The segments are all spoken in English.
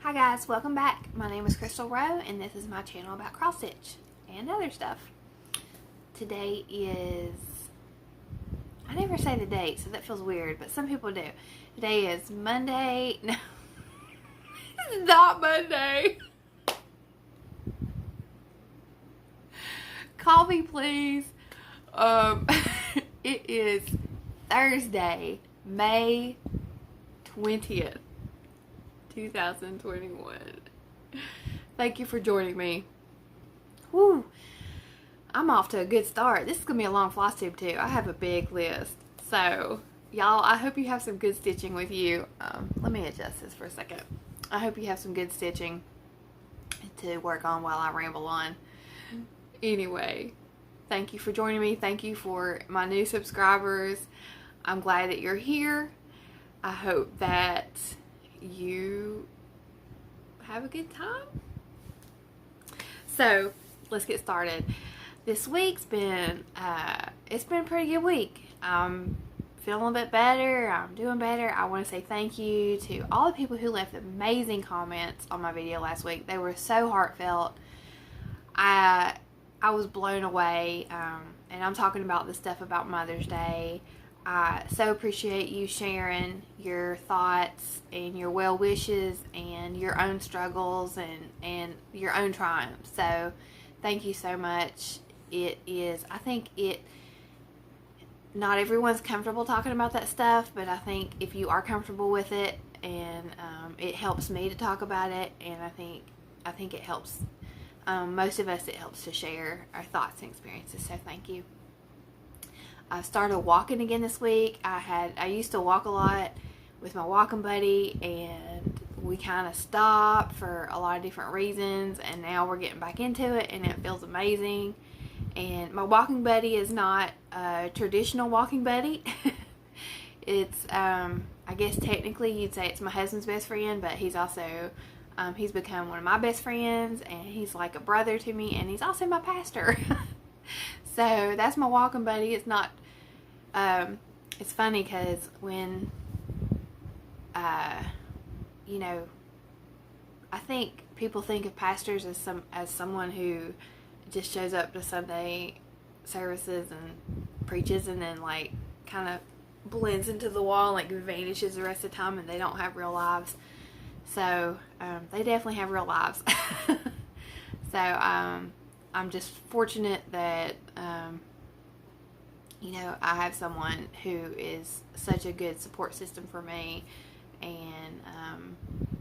Hi guys, welcome back. My name is Crystal Rowe and this is my channel about cross stitch and other stuff. Today is, I never say the date, so that feels weird, but some people do. Today is Monday. No, it's not Monday. Call me please. It is Thursday, May 20th. 2021. Thank you for joining me. Woo! I'm off to a good start. This is gonna be a long Flosstube too. I have a big list. So, y'all, I hope you have some good stitching with you. Let me adjust this for a second. I hope you have some good stitching to work on while I ramble on. Anyway, thank you for joining me. Thank you for my new subscribers. I'm glad that you're here. I hope that you have a good time. So let's get started. This week's been it's been a pretty good week. I'm feeling a bit better. I'm doing better. I want to say thank you to all the people who left amazing comments on my video last week. They were so heartfelt. I was blown away, and I'm talking about the stuff about Mother's Day. I so appreciate you sharing your thoughts and your well wishes and your own struggles and your own triumphs. So thank you so much. It is, I think not everyone's comfortable talking about that stuff, but I think if you are comfortable with it, and it helps me to talk about it, and I think it helps most of us, it helps to share our thoughts and experiences. So thank you. I started walking again this week. I used to walk a lot with my walking buddy, and we kind of stopped for a lot of different reasons, and now we're getting back into it, and it feels amazing. And my walking buddy is not a traditional walking buddy. It's I guess technically you'd say it's my husband's best friend, but he's also he's become one of my best friends, and he's like a brother to me, and he's also my pastor. So that's my walking buddy. It's not, it's funny because when, you know, I think people think of pastors as someone who just shows up to Sunday services and preaches and then like kind of blends into the wall and like vanishes the rest of the time, and they don't have real lives. So they definitely have real lives. So I'm just fortunate that, you know, I have someone who is such a good support system for me. And,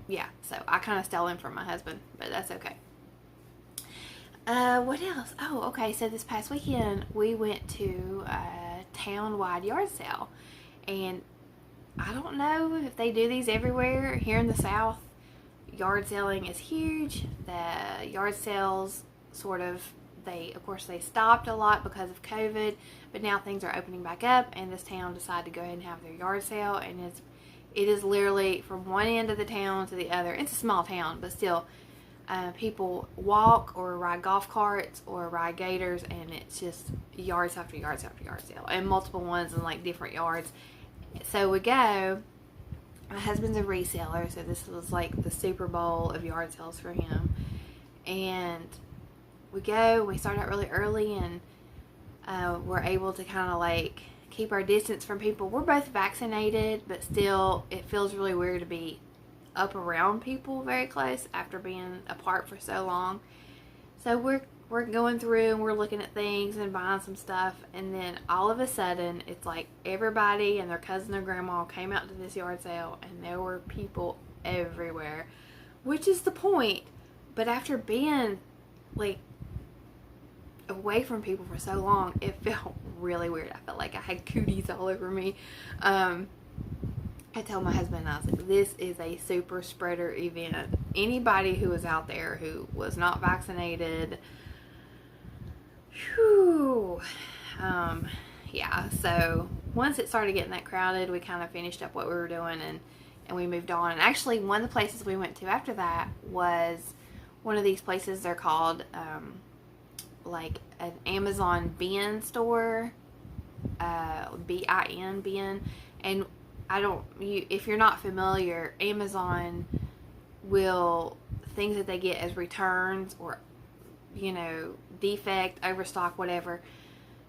yeah, so I kind of stole him from my husband, but that's okay. What else? Oh, okay, so this past weekend we went to a town-wide yard sale. And I don't know if they do these everywhere. Here in the South, yard selling is huge. The yard sales of course they stopped a lot because of COVID, but now things are opening back up, and this town decided to go ahead and have their yard sale, and it is literally from one end of the town to the other. It's a small town, but still, people walk or ride golf carts or ride gators, and it's just yards after yards after yard sale, and multiple ones in like different yards. So we go. My husband's a reseller, so this was like the Super Bowl of yard sales for him. And we go, we start out really early, and we're able to kind of like keep our distance from people. We're both vaccinated, but still it feels really weird to be up around people very close after being apart for so long. So we're going through and we're looking at things and buying some stuff, and then all of a sudden it's like everybody and their cousin or grandma came out to this yard sale, and there were people everywhere, which is the point. But after being like away from people for so long, it felt really weird. I felt like I had cooties all over me. I told my husband, I was like, this is a super spreader event. Anybody who was out there who was not vaccinated, whew, yeah, so once it started getting that crowded, we kind of finished up what we were doing, and we moved on. And actually, one of the places we went to after that was one of these places. They're called like an Amazon bin store, BIN bin. And if you're not familiar, Amazon will, things that they get as returns or, defect, overstock, whatever,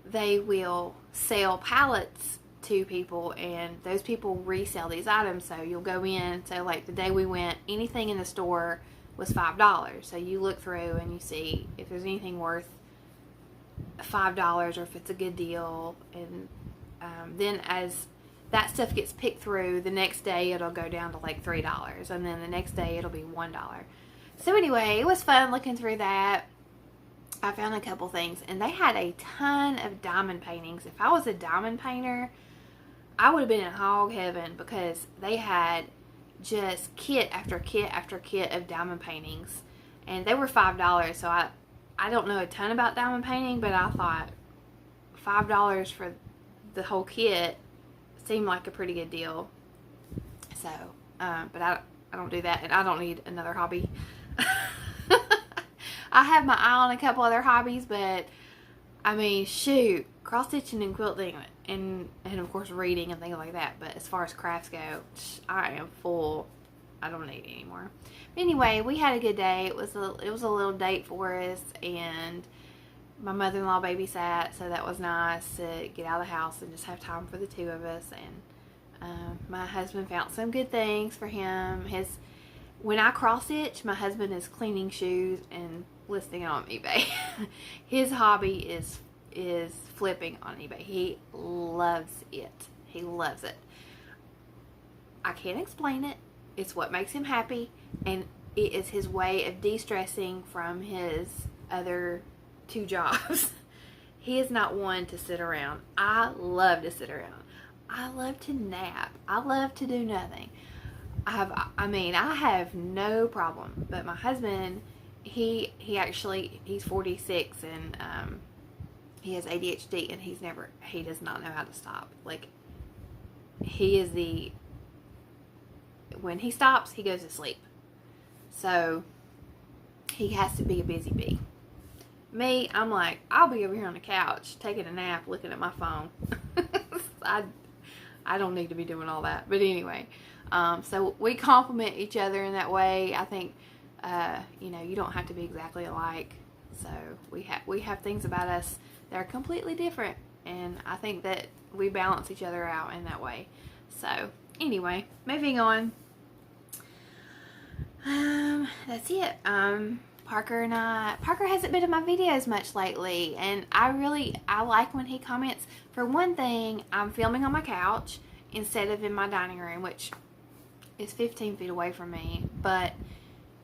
they will sell pallets to people, and those people resell these items. So you'll go in, so like the day we went, anything in the store was $5. So you look through and you see if there's anything worth $5 or if it's a good deal, and then as that stuff gets picked through, the next day it'll go down to like $3, and then the next day it'll be $1. So anyway, it was fun looking through that. I found a couple things, and they had a ton of diamond paintings. If I was a diamond painter, I would have been in hog heaven, because they had just kit after kit after kit of diamond paintings, and they were $5. So I don't know a ton about diamond painting, but I thought $5 for the whole kit seemed like a pretty good deal. So, but I don't do that, and I don't need another hobby. I have my eye on a couple other hobbies, but I mean, shoot, cross stitching and quilting, and of course reading and things like that. But as far as crafts go, I am full. I don't need it anymore. Anyway, we had a good day. It was a little date for us, and my mother-in-law babysat, so that was nice to get out of the house and just have time for the two of us. And my husband found some good things for him. When I cross stitch, my husband is cleaning shoes and listing it on eBay. His hobby is flipping on eBay. He loves it. He loves it. I can't explain it. It's what makes him happy, and it is his way of de-stressing from his other 2 jobs. He is not one to sit around. I love to sit around. I love to nap. I love to do nothing. I have no problem. But my husband, he's 46, and he has ADHD, and he does not know how to stop. Like, when he stops, he goes to sleep. So he has to be a busy bee. Me, I'm like, I'll be over here on the couch taking a nap, looking at my phone. I don't need to be doing all that. But anyway, so we complement each other in that way. I think, you don't have to be exactly alike. So we have things about us that are completely different, and I think that we balance each other out in that way. So anyway, moving on. That's it. Parker hasn't been in my videos much lately, and I like when he comments. For one thing, I'm filming on my couch instead of in my dining room, which is 15 feet away from me, but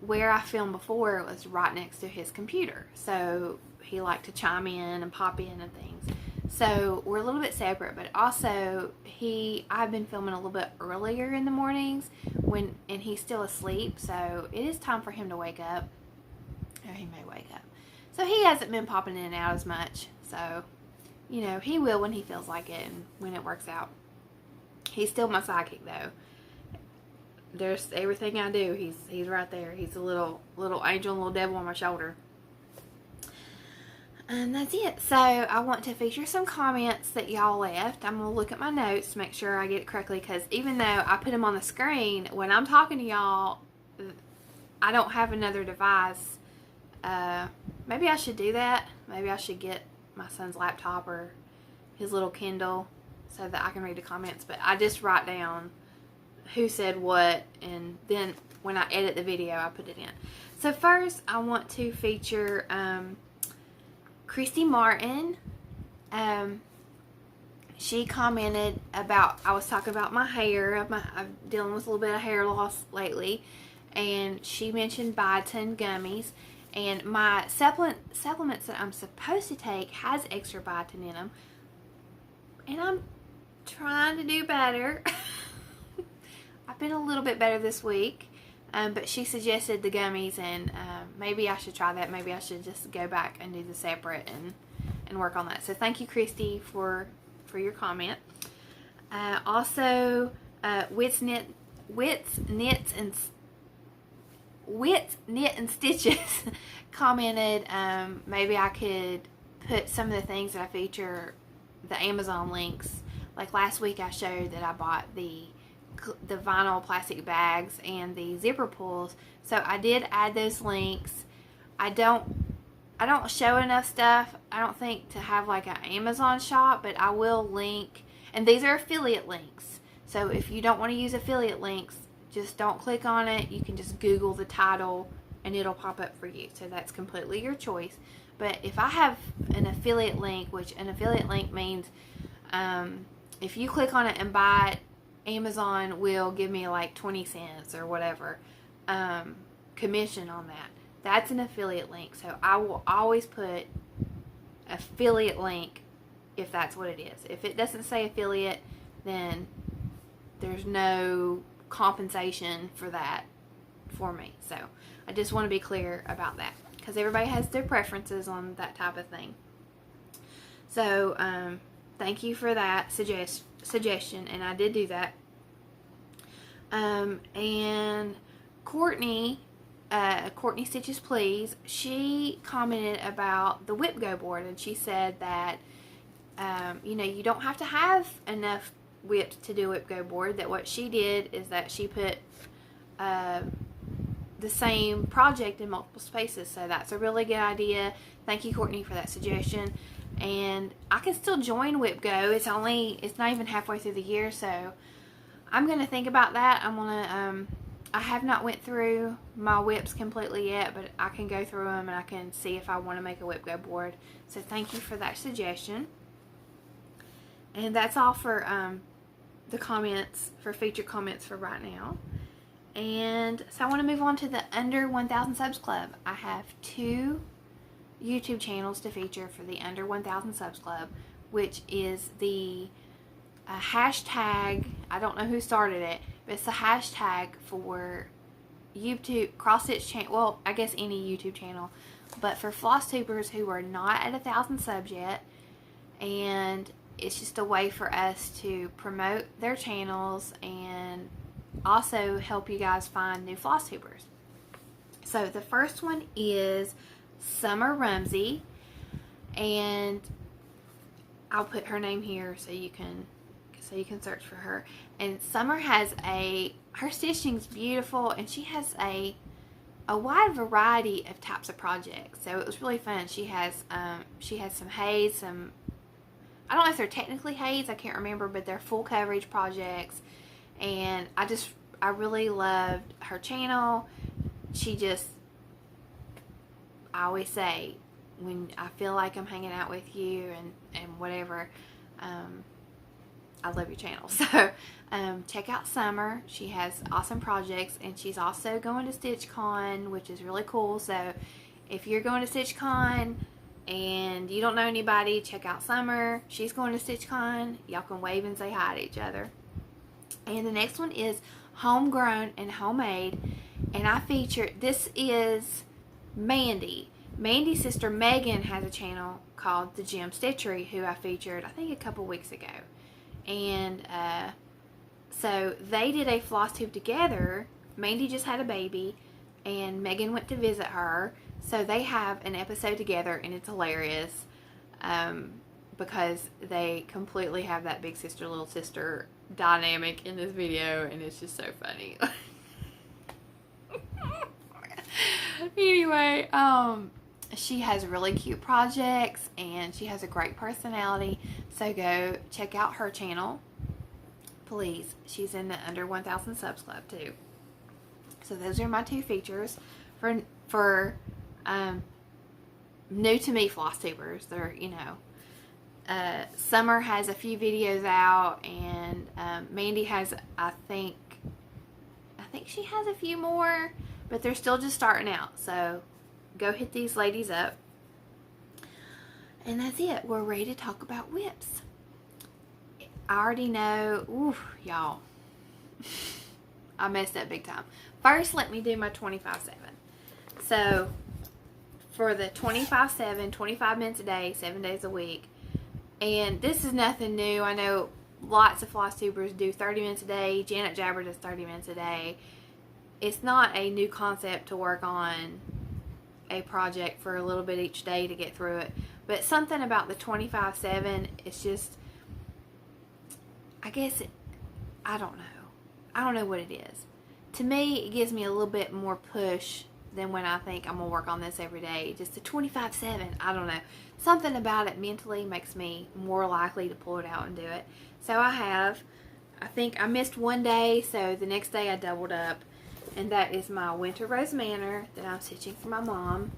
where I filmed before was right next to his computer, so he liked to chime in and pop in and things. So we're a little bit separate, but also I've been filming a little bit earlier in the mornings and he's still asleep, so it is time for him to wake up. Or he may wake up. So he hasn't been popping in and out as much. So, he will when he feels like it and when it works out. He's still my sidekick, though. There's everything I do. He's right there. He's a little angel, little devil on my shoulder. And that's it. So I want to feature some comments that y'all left. I'm going to look at my notes to make sure I get it correctly, because even though I put them on the screen, when I'm talking to y'all, I don't have another device. Maybe I should do that. Maybe I should get my son's laptop or his little Kindle so that I can read the comments. But I just write down who said what, and then when I edit the video, I put it in. So first, I want to feature Christy Martin. She commented about, I was talking about my hair. I'm dealing with a little bit of hair loss lately, and she mentioned biotin gummies. And my supplements that I'm supposed to take has extra biotin in them, and I'm trying to do better. I've been a little bit better this week, but she suggested the gummies, and maybe I should try that. Maybe I should just go back and do the separate and work on that. So thank you, Christy, for your comment. Also, Wits Knit and Stitches commented, maybe I could put some of the things that I feature, the Amazon links. Like last week I showed that I bought the the vinyl plastic bags and the zipper pulls. So I did add those links. I don't show enough stuff, I don't think, to have like an Amazon shop, but I will link, and these are affiliate links. So if you don't want to use affiliate links, just don't click on it. You can just Google the title and it'll pop up for you. So that's completely your choice. But if I have an affiliate link, which an affiliate link means if you click on it and buy it, Amazon will give me like 20 cents or whatever commission on that. That's an affiliate link. So I will always put affiliate link if that's what it is. If it doesn't say affiliate, then there's no compensation for that for me. So I just want to be clear about that, because everybody has their preferences on that type of thing. So thank you for that suggestion, and I did do that. And Courtney Stitches Please, she commented about the whip go board, and she said that you don't have to have enough whips to do a whip go board. That what she did is that she put the same project in multiple spaces. So that's a really good idea. Thank you, Courtney, for that suggestion. And I can still join whip go. It's not even halfway through the year, so I'm gonna think about that. I'm gonna I have not went through my whips completely yet, but I can go through them and I can see if I want to make a whip go board. So thank you for that suggestion. And that's all for the comments, for featured comments for right now. And so I want to move on to the Under 1,000 Subs Club. I have 2 YouTube channels to feature for the Under 1,000 Subs Club, which is the hashtag, I don't know who started it, but it's the hashtag for YouTube cross-stitch channel. Well, I guess any YouTube channel, but for Flosstubers who are not at 1,000 subs yet, and it's just a way for us to promote their channels and also help you guys find new Flosstubers. So the first one is Summer Rumsey, and I'll put her name here so you can search for her. And Summer has her stitching's beautiful, and she has a wide variety of types of projects. So it was really fun. She has some haze, some, I don't know if they're technically haze, I can't remember, but they're full coverage projects. And I really loved her channel. I always say, when I feel like I'm hanging out with you and whatever, I love your channel. So check out Summer. She has awesome projects, and she's also going to StitchCon, which is really cool. So if you're going to StitchCon and you don't know anybody, check out Summer. She's going to StitchCon. Y'all can wave and say hi to each other. And the next one is Homegrown and Handmade, and I feature, this is Mandy. Mandy's sister Megan has a channel called The Gem Stitchery, who I featured I think a couple weeks ago. And so they did a Flosstube together. Mandy just had a baby, and Megan went to visit her. So they have an episode together, and it's hilarious because they completely have that big sister, little sister dynamic in this video, and it's just so funny. Anyway, she has really cute projects, and she has a great personality, so go check out her channel, please. She's in the Under 1,000 Subs Club too. So those are my 2 features for new to me Flosstubers. They're, Summer has a few videos out, and Mandy has, I think she has a few more, but they're still just starting out. So go hit these ladies up. And that's it. We're ready to talk about whips. I already know, ooh, y'all, I messed up big time. First, let me do my 25/7. So for the 25/7, 25 minutes a day, 7 days a week, and this is nothing new. I know lots of Flosstubers do 30 minutes a day. Janet Jabber does 30 minutes a day. It's not a new concept to work on a project for a little bit each day to get through it. But something about the 25/7, it's just, I guess, I don't know. I don't know what it is. To me, it gives me a little bit more push than when I think I'm going to work on this every day. Just the 25/7, I don't know. Something about it mentally makes me more likely to pull it out and do it. So I think I missed one day, so the next day I doubled up. And that is my Winter Rose Manor that I'm stitching for my mom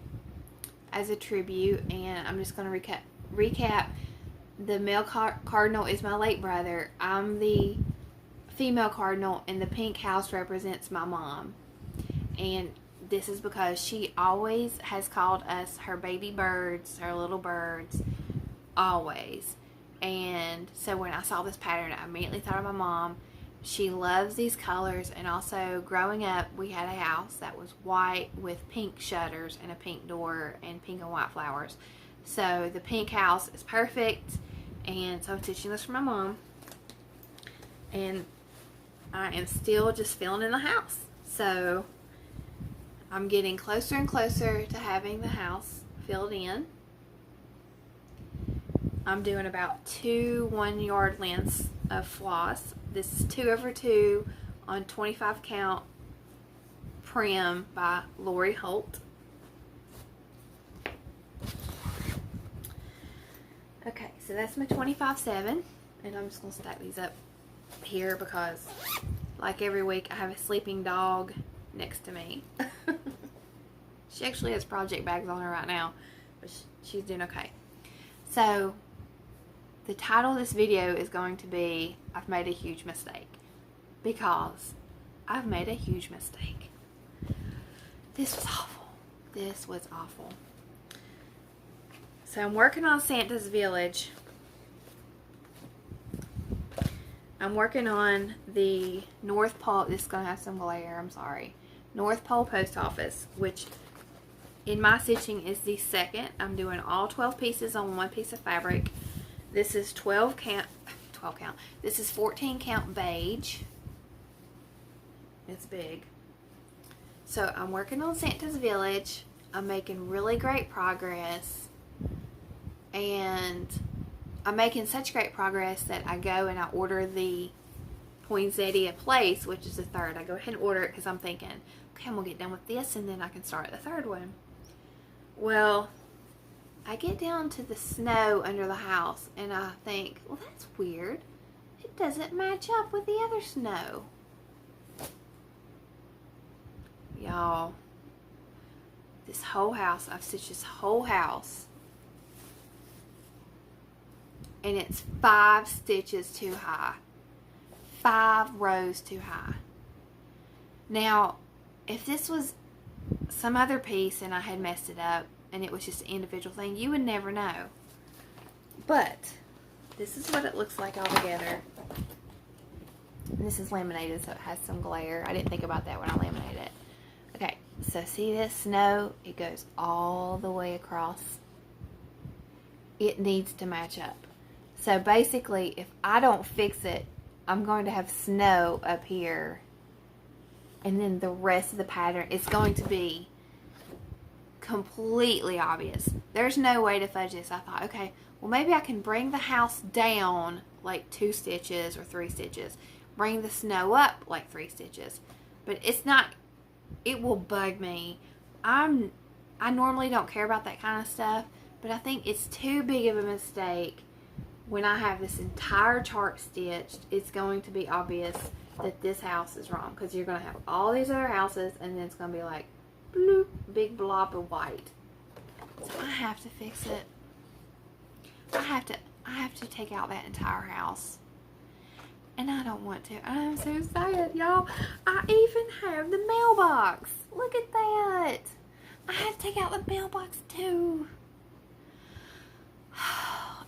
as a tribute. And I'm just going to recap. The male cardinal is my late brother. I'm the female cardinal, and the pink house represents my mom. And this is because she always has called us her baby birds, her little birds, always. And so when I saw this pattern, I immediately thought of my mom. She loves these colors, and also growing up, we had a house that was white with pink shutters and a pink door and pink and white flowers. So the pink house is perfect, and so I'm stitching this for my mom. And I am still just filling in the house. So I'm getting closer and closer to having the house filled in. I'm doing about 2 1-yard lengths of floss. This is 2/2 on 25 count Prim by Lori Holt. Okay, so that's my 25/7, and I'm just going to stack these up here because, like every week, I have a sleeping dog next to me. She actually has project bags on her right now, but she's doing okay. So the title of this video is going to be I've made a huge mistake, because I've made a huge mistake. This was awful. This was awful. So I'm working on Santa's Village. I'm working on the North Pole. This is going to have some glare, I'm sorry. North Pole Post Office, which in my stitching is the second. I'm doing all 12 pieces on one piece of fabric. This is 12 count. This is 14 count beige. It's big. So I'm working on Santa's Village. I'm making really great progress. And I'm making such great progress that I go and I order the Poinsettia Place, which is the third. I go ahead and order it because I'm thinking, okay, I'm going to get done with this and then I can start the third one. Well, I get down to the snow under the house and I think, well, that's weird. It doesn't match up with the other snow. Y'all, this whole house, I've stitched this whole house, and it's 5 stitches too high. 5 rows too high. Now, if this was some other piece and I had messed it up and it was just an individual thing, you would never know. But this is what it looks like all together. And this is laminated, so it has some glare. I didn't think about that when I laminated it. Okay, so see this snow? It goes all the way across. It needs to match up. So basically, if I don't fix it, I'm going to have snow up here, and then the rest of the pattern is going to be completely obvious. There's no way to fudge this. I thought, okay, well, maybe I can bring the house down like 2 stitches or 3 stitches. Bring the snow up like 3 stitches. But it's not, it will bug me. I normally don't care about that kind of stuff, but I think it's too big of a mistake. When I have this entire chart stitched, it's going to be obvious that this house is wrong, because you're going to have all these other houses and then it's going to be like bloop, big blob of white. So I have to fix it. I have to take out that entire house. And I don't want to. I'm so sad, y'all. I even have the mailbox. Look at that. I have to take out the mailbox too.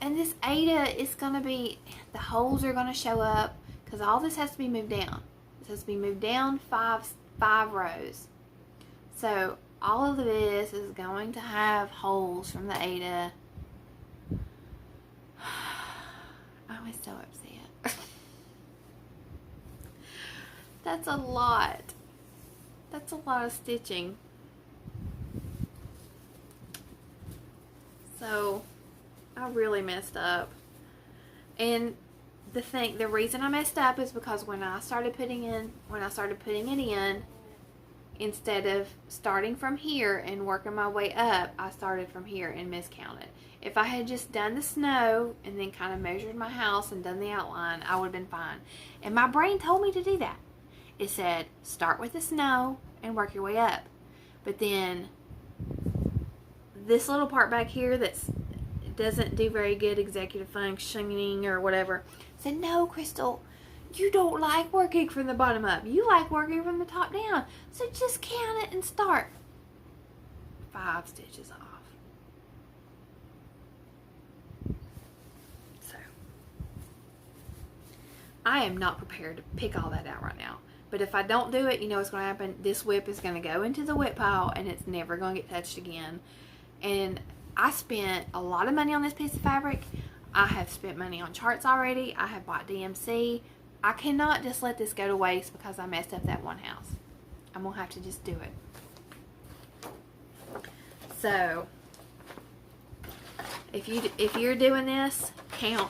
And this Ada is going to be, the holes are going to show up, because all this has to be moved down. This has to be moved down 5 rows. So all of this is going to have holes from the Ada. I was so upset. That's a lot. That's a lot of stitching. So I really messed up. And the reason I messed up is because when I started putting it in, instead of starting from here and working my way up, I started from here and miscounted. If I had just done the snow and then kind of measured my house and done the outline, I would have been fine. And my brain told me to do that. It said, start with the snow and work your way up. But then this little part back here that doesn't do very good executive functioning or whatever said, no, Crystal, you don't like working from the bottom up. You like working from the top down. So just count it and start. 5 stitches off. So I am not prepared to pick all that out right now. But if I don't do it, you know what's going to happen? This whip is going to go into the whip pile and it's never going to get touched again. And I spent a lot of money on this piece of fabric. I have spent money on charts already. I have bought DMC. I cannot just let this go to waste because I messed up that one house. I'm going to have to just do it. So, if you're doing this, count.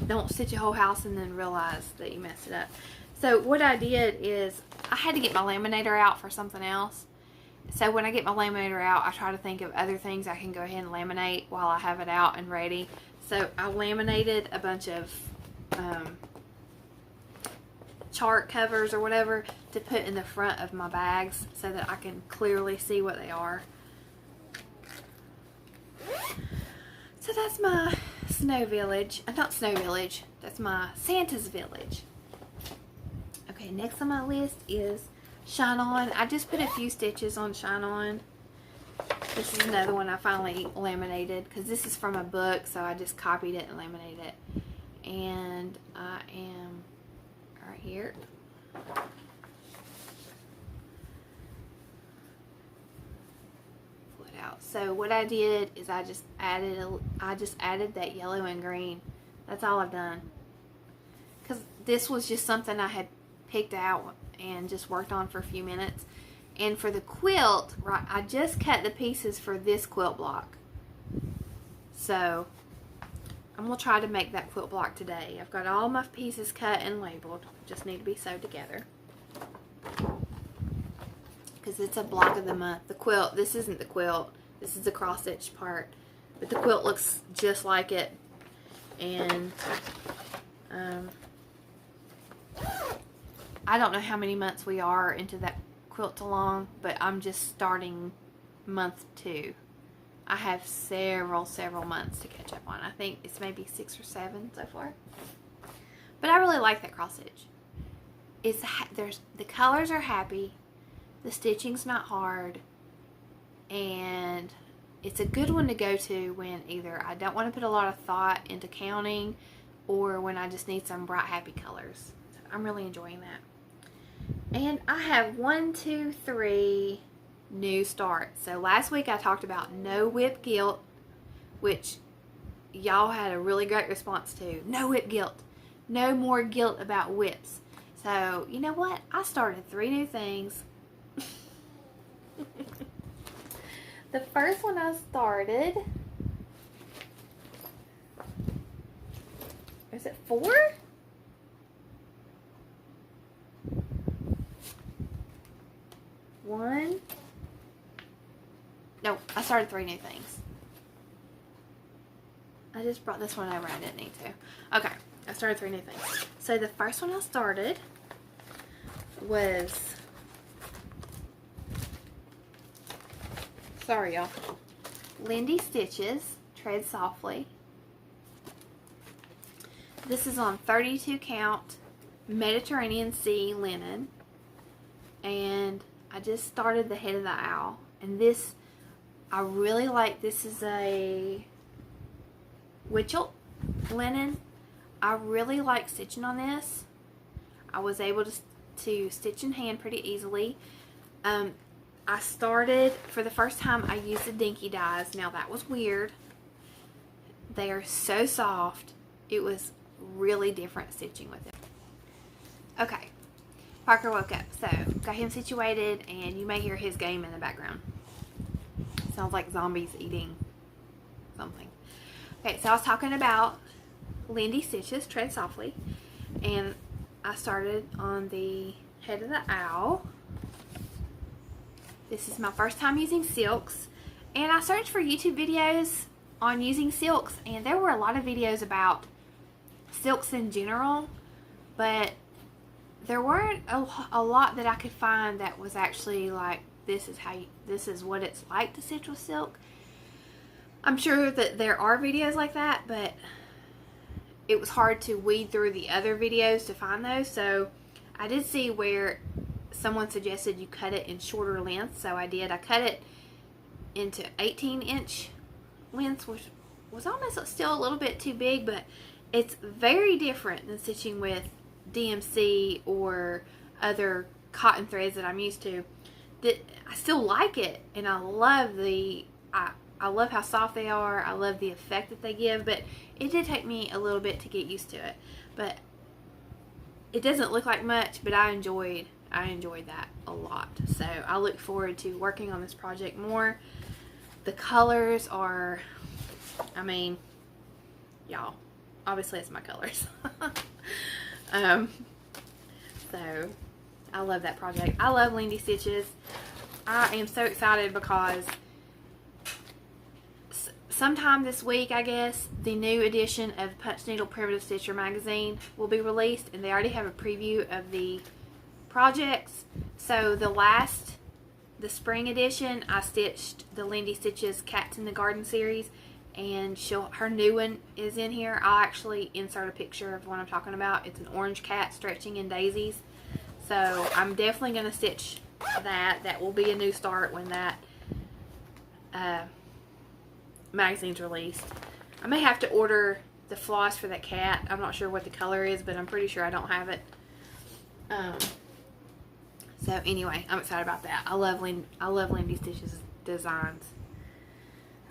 Don't stitch a whole house and then realize that you messed it up. So what I did is I had to get my laminator out for something else. So when I get my laminator out, I try to think of other things I can go ahead and laminate while I have it out and ready. So I laminated a bunch of chart covers or whatever to put in the front of my bags so that I can clearly see what they are. So that's my snow village. Not snow village. That's my Santa's village. Okay, next on my list is Shine On. I just put a few stitches on Shine On. This is another one I finally laminated because this is from a book, so I just copied it and laminated it. And I am right here. Pull it out. So what I did is I just added that yellow and green. That's all I've done. Because this was just something I had picked out and just worked on for a few minutes. And for the quilt, right, I just cut the pieces for this quilt block. So I'm going to try to make that quilt block today. I've got all my pieces cut and labeled. Just need to be sewed together. Because it's a block of the month. The quilt, this isn't the quilt. This is the cross stitch part. But the quilt looks just like it. And I don't know how many months we are into that quilt along, but I'm just starting month 2. I have several months to catch up on. I think it's maybe 6 or 7 so far. But I really like that cross stitch. The colors are happy, the stitching's not hard, and it's a good one to go to when either I don't want to put a lot of thought into counting or when I just need some bright happy colors. So I'm really enjoying that. And I have 1, 2, 3 new starts. So last week I talked about no whip guilt, which y'all had a really great response to. No whip guilt. No more guilt about whips. So you know what? I started 3 new things. The first one I started, is it 4? One. No, I started 3 new things. I just brought this one over. I didn't need to. Okay, I started 3 new things. So the first one I started was, sorry y'all, Lindy Stitches, Tread Softly. This is on 32 count Mediterranean Sea linen. And I just started the head of the owl, and this, I really like. This is a Quilt linen. I really like stitching on this. I was able to stitch in hand pretty easily. I started, for the first time, I used the dinky dies. Now that was weird. They are so soft. It was really different stitching with them. Okay. Parker woke up, so got him situated, and you may hear his game in the background. Sounds like zombies eating something. Okay, so I was talking about Lindy Stitches, Tread Softly, and I started on the head of the owl. This is my first time using silks, and I searched for YouTube videos on using silks, and there were a lot of videos about silks in general, but there weren't a lot that I could find that was actually like, this is what it's like to stitch with silk. I'm sure that there are videos like that, but it was hard to weed through the other videos to find those. So I did see where someone suggested you cut it in shorter lengths, so I did. I cut it into 18-inch lengths, which was almost still a little bit too big, but it's very different than stitching with DMC or other cotton threads that I'm used to. I still like it, and I love I love how soft they are. I love the effect that they give, but it did take me a little bit to get used to it. But it doesn't look like much, but I enjoyed that a lot. So I look forward to working on this project more. The colors are, I mean, y'all, obviously it's my colors. So I love that project. I love Lindy Stitches. I am so excited because sometime this week, I guess, the new edition of Punch Needle Primitive Stitcher magazine will be released, and they already have a preview of the projects. So the spring edition, I stitched the Lindy Stitches Cats in the Garden series, and her new one is in here. I'll actually insert a picture of what I'm talking about. It's an orange cat stretching in daisies. So I'm definitely going to stitch that. That will be a new start when that magazine's released. I may have to order the floss for that cat. I'm not sure what the color is, but I'm pretty sure I don't have it. So anyway, I'm excited about that. I love Lindy Stitches designs.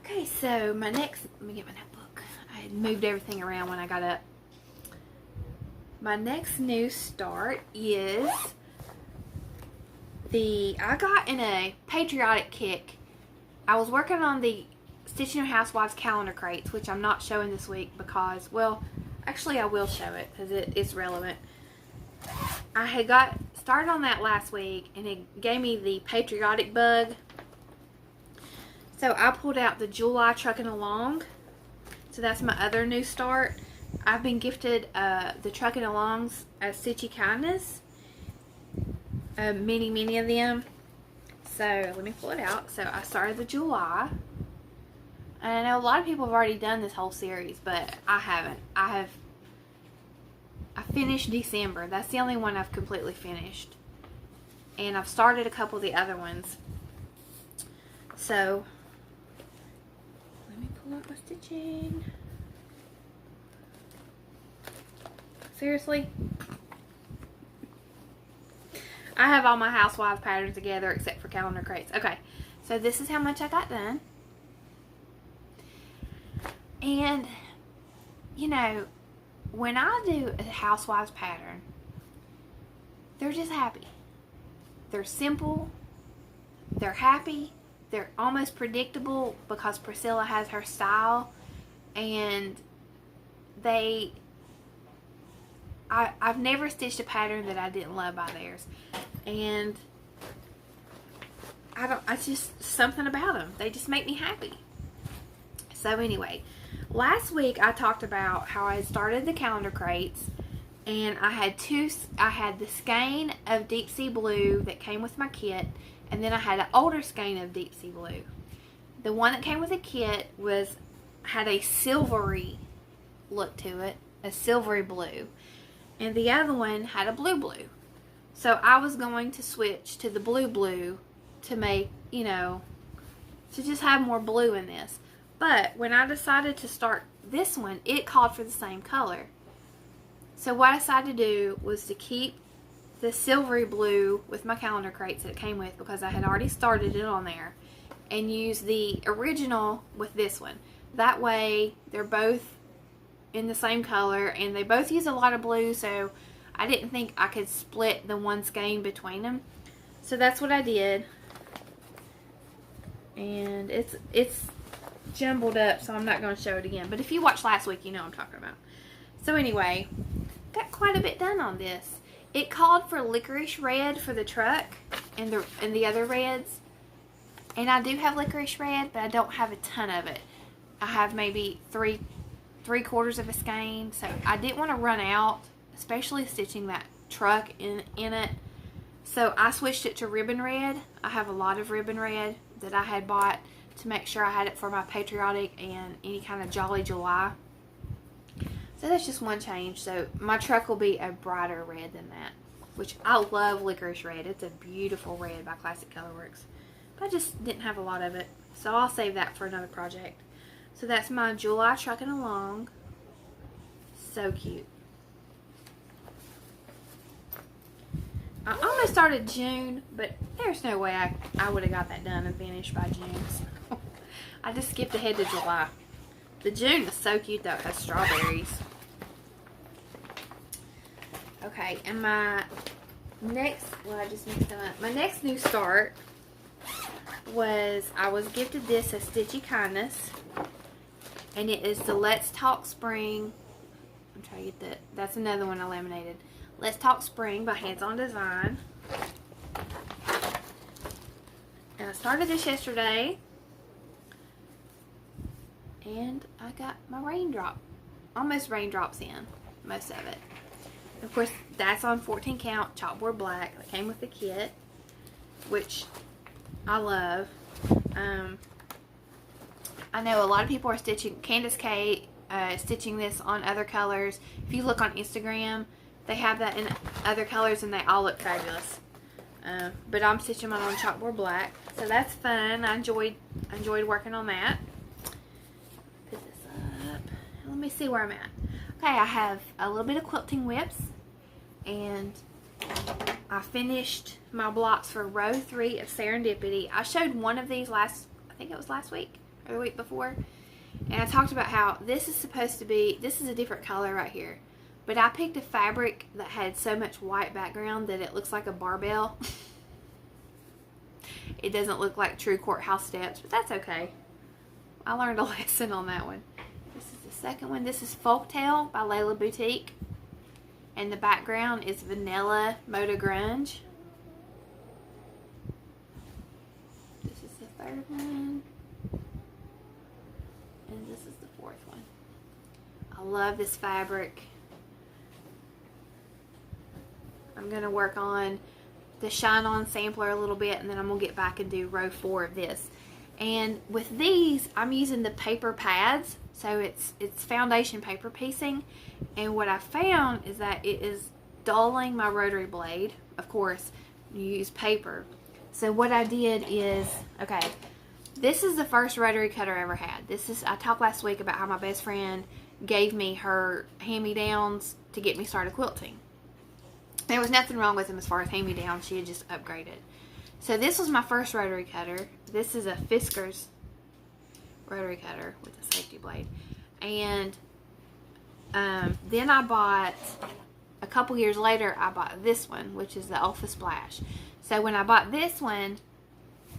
Okay, so my next, let me get my notebook. I had moved everything around when I got up. My next new start is I got in a patriotic kick. I was working on the Stitching Your Housewives calendar crates, which I'm not showing this week because, well, actually I will show it because it's relevant. I had got started on that last week, and it gave me the patriotic bug. So I pulled out the July Trucking Along. So that's my other new start. I've been gifted the Trucking Alongs as Stitchy Kindness. Many of them. So let me pull it out. So I started the July. And I know a lot of people have already done this whole series, but I haven't. I finished December. That's the only one I've completely finished. And I've started a couple of the other ones. So let me pull up my stitching. Seriously? I have all my housewives patterns together except for calendar crates. Okay, so this is how much I got done. And, you know, when I do a housewives pattern, they're just happy. They're simple. They're happy. They're almost predictable because Priscilla has her style. And I've never stitched a pattern that I didn't love by theirs. And it's just something about them. They just make me happy. So anyway, last week I talked about how I had started the calendar crates, and I had the skein of deep sea blue that came with my kit, and then I had an older skein of deep sea blue. The one that came with the kit had a silvery look to it, a silvery blue, and the other one had a blue. So I was going to switch to the blue to make, to just have more blue in this. But when I decided to start this one, it called for the same color. So what I decided to do was to keep the silvery blue with my calendar crates that it came with, because I had already started it on there, and use the original with this one. That way they're both in the same color, and they both use a lot of blue, so I didn't think I could split the one skein between them. So that's what I did. And it's jumbled up, so I'm not going to show it again. But if you watched last week, you know what I'm talking about. So anyway, got quite a bit done on this. It called for licorice red for the truck and the other reds. And I do have licorice red, but I don't have a ton of it. I have maybe three-quarters of a skein, so I didn't want to run out, especially stitching that truck in it. So I switched it to ribbon red. I have a lot of ribbon red that I had bought to make sure I had it for my patriotic and any kind of Jolly July. So that's just one change. So my truck will be a brighter red than that, which I love licorice red. It's a beautiful red by Classic Colorworks. But I just didn't have a lot of it, so I'll save that for another project. So that's my July trucking along. So cute. I almost started June, but there's no way I would have got that done and finished by June. So I just skipped ahead to July. The June is so cute though. It has strawberries. Okay, and my next, well, I just mixed them up. My next new start was, I was gifted this as Stitchy Kindness. And it is the Let's Talk Spring. I'm trying to get that. That's another one I laminated. Let's Talk Spring by Hands On Design. And I started this yesterday. And I got my almost raindrops in. Most of it. Of course, that's on 14 count chalkboard black. That came with the kit. Which I love. I know a lot of people are stitching, Candace K, stitching this on other colors. If you look on Instagram, they have that in other colors and they all look fabulous. But I'm stitching mine on chalkboard black, so that's fun. I enjoyed working on that. Put this up. Let me see where I'm at. Okay, I have a little bit of quilting whips, and I finished my blocks for row 3 of Serendipity. I showed one of these I think it was last week or the week before, and I talked about how this is supposed to be, this is a different color right here, but I picked a fabric that had so much white background that it looks like a barbell. It doesn't look like true courthouse steps, but that's okay. I learned a lesson on that one. This is the second one. This is Folktale by Layla Boutique, and the background is Vanilla Moda Grunge. This is the third one. And this is the fourth one. I love this fabric. I'm going to work on the Shine On sampler a little bit, and then I'm going to get back and do row 4 of this. And with these, I'm using the paper pads. So it's foundation paper piecing. And what I found is that it is dulling my rotary blade. Of course, you use paper. So what I did is, okay, this is the first rotary cutter I ever had. I talked last week about how my best friend gave me her hand-me-downs to get me started quilting. There was nothing wrong with them as far as hand-me-downs. She had just upgraded. So this was my first rotary cutter. This is a Fisker's rotary cutter with a safety blade. And then I bought, a couple years later, I bought this one, which is the Alpha Splash. So when I bought this one,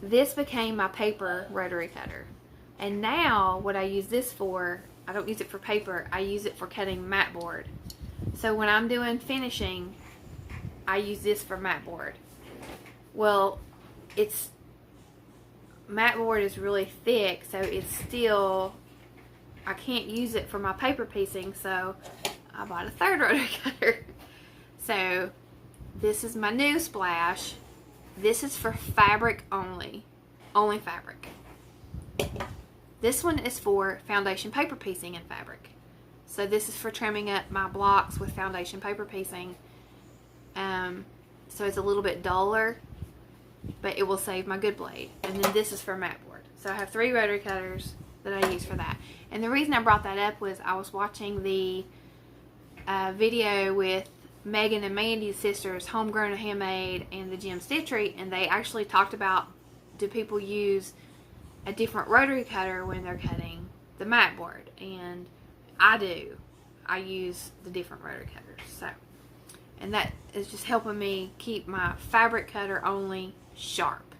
this became my paper rotary cutter. And now what I use this for, I don't use it for paper, I use it for cutting mat board. So when I'm doing finishing, I use this for mat board. Well, mat board is really thick, so it's still, I can't use it for my paper piecing, so I bought a third rotary cutter. So this is my new Splash. This is for fabric only fabric. This one is for foundation paper piecing and fabric. So this is for trimming up my blocks with foundation paper piecing. So it's a little bit duller, but it will save my good blade. And then this is for mat board. So I have 3 rotary cutters that I use for that. And the reason I brought that up was I was watching the video with Megan and Mandy's sisters, Homegrown and Handmade, and the Gem Stitchery, and they actually talked about, do people use a different rotary cutter when they're cutting the mat board? And I do. I use the different rotary cutters. So, and that is just helping me keep my fabric cutter only sharp.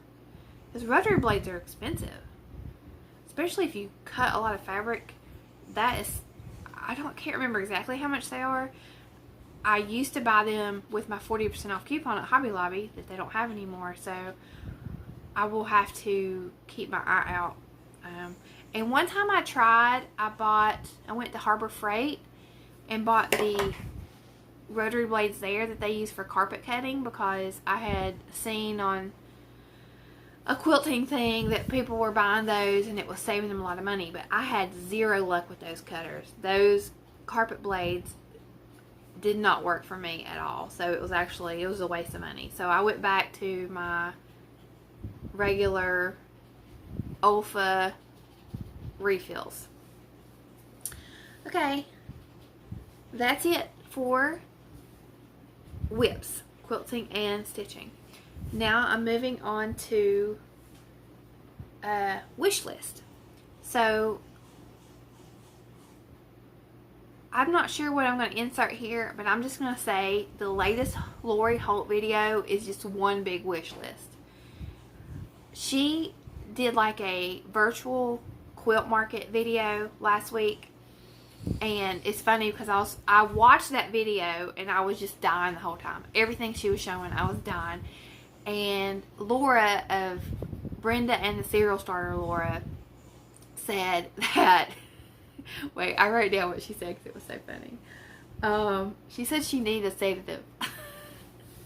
Because rotary blades are expensive. Especially if you cut a lot of fabric. can't remember exactly how much they are. I used to buy them with my 40% off coupon at Hobby Lobby that they don't have anymore, so I will have to keep my eye out. And one time I went to Harbor Freight and bought the rotary blades there that they use for carpet cutting, because I had seen on a quilting thing that people were buying those and it was saving them a lot of money. But I had zero luck with those cutters. Those carpet blades did not work for me at all. So it was a waste of money. So I went back to my regular Olfa refills. Okay, that's it for whips, quilting, and stitching. Now I'm moving on to Wishlist. So I'm not sure what I'm going to insert here, but I'm just going to say the latest Lori Holt video is just one big wish list. She did like a virtual quilt market video last week, and it's funny because I watched that video and I was just dying the whole time. Everything she was showing, I was dying. And Laura of Brenda and the Serial Starter Laura said that wait, I wrote down what she said because it was so funny. She said she needed a sedative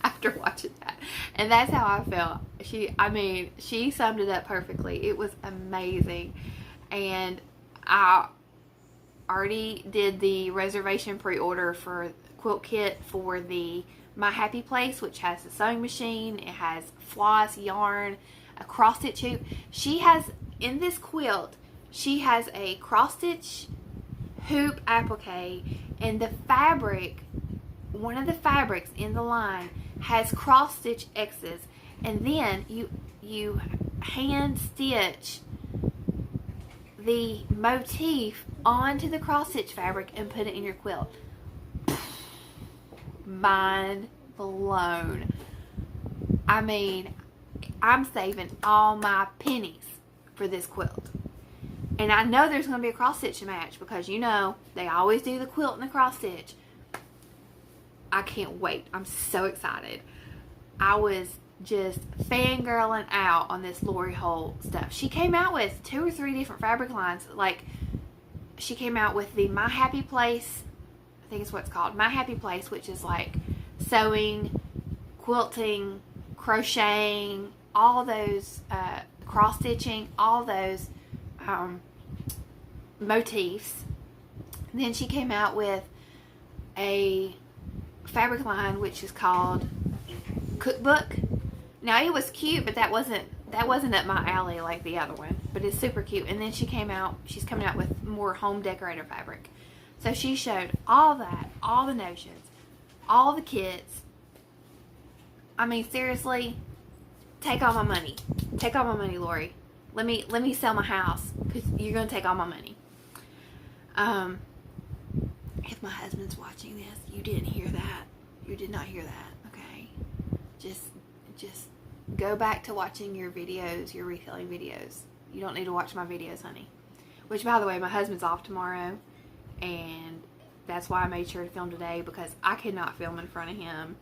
after watching that, and that's how I felt. She summed it up perfectly. It was amazing, and I already did the reservation pre-order for quilt kit for the My Happy Place, which has the sewing machine. It has floss, yarn, a cross stitch hoop. She has, in this quilt, she has a cross stitch hoop applique, and the fabric, one of the fabrics in the line has cross stitch X's, and then you hand stitch the motif onto the cross stitch fabric and put it in your quilt. Mind blown. I'm saving all my pennies for this quilt. And I know there's going to be a cross stitch match because they always do the quilt and the cross stitch. I can't wait. I'm so excited. I was just fangirling out on this Lori Holt stuff. She came out with 2 or 3 different fabric lines. Like, she came out with the My Happy Place, I think it's what it's called, My Happy Place, which is like sewing, quilting, crocheting, all those, cross stitching, all those motifs. And then she came out with a fabric line which is called Cookbook. Now it was cute, but that wasn't up my alley like the other one, but it's super cute. And then she's coming out with more home decorator fabric. So she showed all that, all the notions, all the kits. Seriously, take all my money. Take all my money, Lori. Let me sell my house because you're going to take all my money. If my husband's watching this, you didn't hear that. You did not hear that, okay? Just go back to watching your videos, your reselling videos. You don't need to watch my videos, honey. Which, by the way, my husband's off tomorrow, and that's why I made sure to film today, because I could not film in front of him.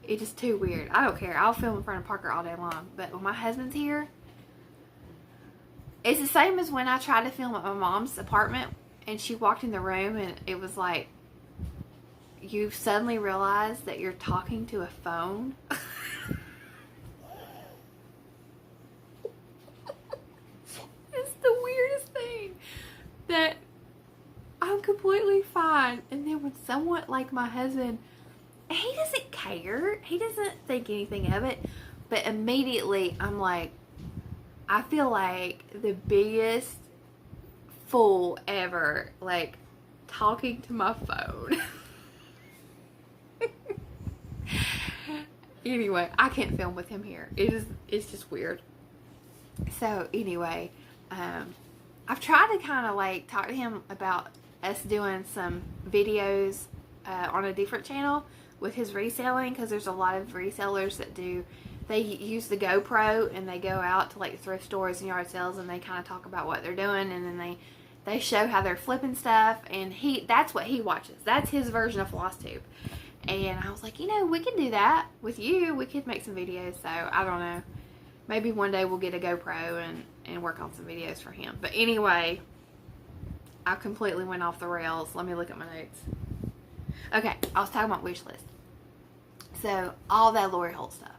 It's just too weird. I don't care. I'll film in front of Parker all day long. But when my husband's here, it's the same as when I tried to film at my mom's apartment and she walked in the room and it was like, you suddenly realize that you're talking to a phone. It's the weirdest thing, that I'm completely fine, and then when someone like my husband, he doesn't care, he doesn't think anything of it, but immediately I'm like, I feel like the biggest fool ever, like talking to my phone. Anyway, I can't film with him here. It's just weird. So anyway, I've tried to kind of like talk to him about us doing some videos on a different channel with his reselling, because there's a lot of resellers that they use the GoPro and they go out to like thrift stores and yard sales and they kind of talk about what they're doing, and then they show how they're flipping stuff, and that's what he watches. That's his version of Flosstube. And I was like, you know, we could do that with you. We could make some videos. So I don't know. Maybe one day we'll get a GoPro and work on some videos for him. But anyway, I completely went off the rails. Let me look at my notes. Okay, I was talking about Wishlist. So all that Lori Holt stuff.